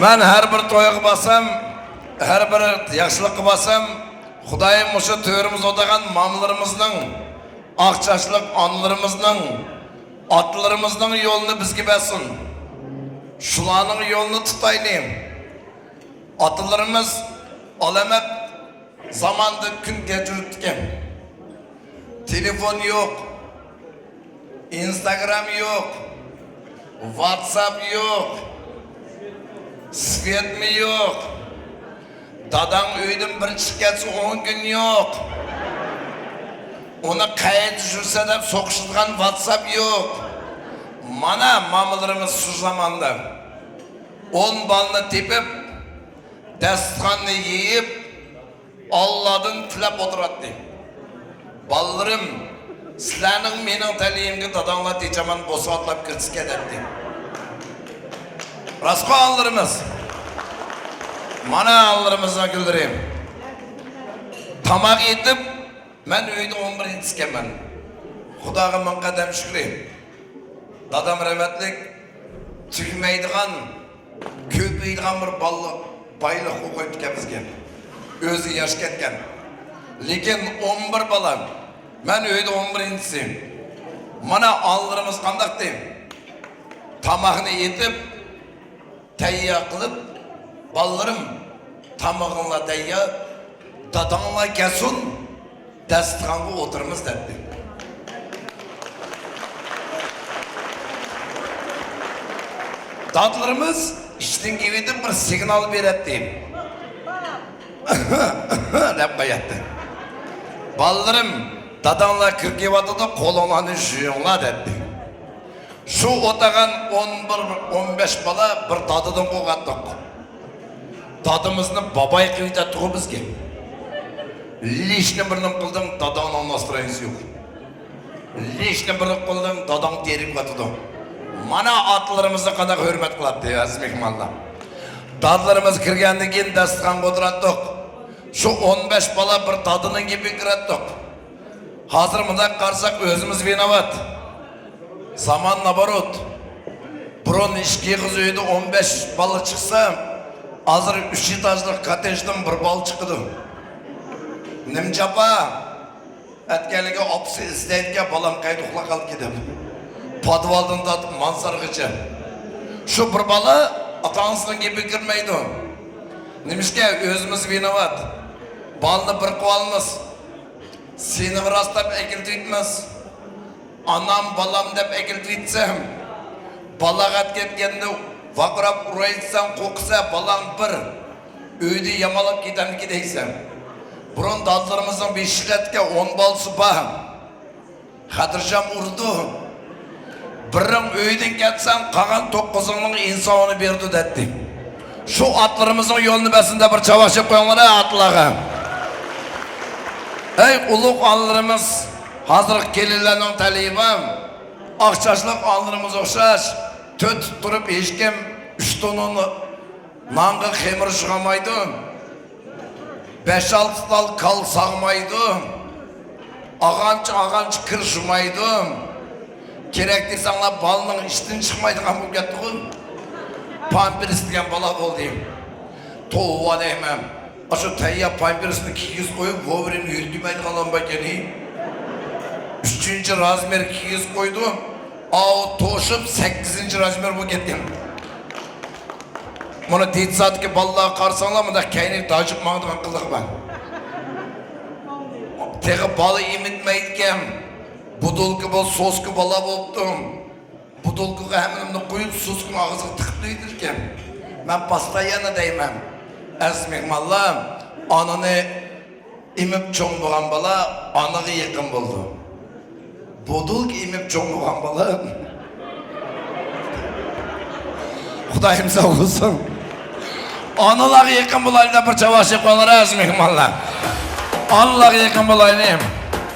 Ben her bir toyga basam, her bir yaxşılıkka basam, Xudayım o'sha to'rimiz o'tagan mamlarimizning, aqchashliq onlarimizning, otlarimizning yo'lini bizga bersin. Shularning yo'lini tutaylik. Atalarımız alamet zamanda kun kechirdik. Telefon yok, Instagram yok, WhatsApp yok, Svet mi yok, dadam uydan bir chiqgach 10 gün yok. Onu qayerda жүрсе deb so'qishgan WhatsApp yok. Mana mamalarımız şu zamanda 10 balını tepip dasturxonni yeyip Allah'dan tilab o'tiradi. Ballarım, sizlarning mening taliyimga dadanglar techaman bo'lsa otlab kirsa ketadi. Rastqa allarimiz. Mana allarimizni güldüreyim. Tamak etip ben uyda 11 ekanman. Xudoga ming qadam shukrim. Dadam rahmatlik tugmaydigan, ko'paydigan bir balliq bayliq qo'yib bizga. O'zi yosh ketgan. Lekin 11 balam. Ben uyda 11-siyim. Mana allarimiz qandaq deyim? Tamaqni etib, tayyor qilib, ballarım tamağınla tayyor, dadangla kelsin, dasturxonga o'tiramiz dedi. Dadlarımız işten gevide bir signal beradi. Deb qo'yadi. Ballarım dadanglar kirgeyotdi, qo'linglarni yuvinglar dedi. Şu o'tagan 11-15 bala bir dadadan qo'ygandik. Dadımızın babay qilib turib bizga. Lishni birni qildim, dadangning nastroyenisi yo'q. Lishni birni qildim, dadang terib qotdi. Mana atlarımızı kadar hürmet kılattı aziz mehmanlar. Dadlarımız kirgandan keyin dasturxonga o'tirdik. Şu 15 bala bir dadının gibi kiratdik. Hazır mıdak qarsak özümüz vinovat. Zaman nabarot. Burun işki kız uydu 15 bala çıksa, hazır 3 etajlık kotejden bir bal çıktı. Nimcapa, etkenliğe opsi isteyince balam kaydıkla kalıp gidip. Padvaldan da mansargıcı. Şu bir bala atansının gibi girmeydi. Nemişke özümüz vinovat. Balını bir kovalımız. Seni rastap ekiltiyitmez. Anam balam dep ekiltiyitsem. Balagat ketgende vakrap uraytsam koksa balam bir. Öydü yamalap gidem gideysem. Burun dadlarımızın 5 letke 10 bal supa. Hadirjam urdu. Birim öyden ketsen kalan 9'unun insanı berdi dedi. Şu atlarımızın yolunu besinde bir çavaşıp koyunlara atlağa. Ey uluk allarımız, hazır gelirlerinin talibim, akçaşlık allarımız okşaş, töt durup eşkem 3 tonunu nangı kemir çıkamaydı. 5-6 dal kal sağmaydı. Ağanç kırışmaydı. Kerekli sana balının işten çıkmaydı kan bu gettiğin. Pampir isteyen bala bol diyeyim. Toğuva değmem. Aşı tayya pampirisini 200 koyup Wolverine yürütmeyi kalan bakeni. 3. razmer 200 koydu. Ağ toşup 8. razmer bu gettim. Buna teyzat ki ballağı karsanlar mı da kaynak dağcık mağdıran kıldık ben. Teği balı imitmeyken budulku bol sosku bala boldum. Budulkuga hemenimni koyup soskun ağzına tıklayırken ben pastayana değmem. Aziz mehmanlar, anını imip çoğun boğan bala anıga yakın buldu. Budulku imip çoğun boğan bala Xudayım sağ olsun. Anılar yakın bulayla bir çavaş yapmaları aziz mehmanlar. Anılar yakın bulayla.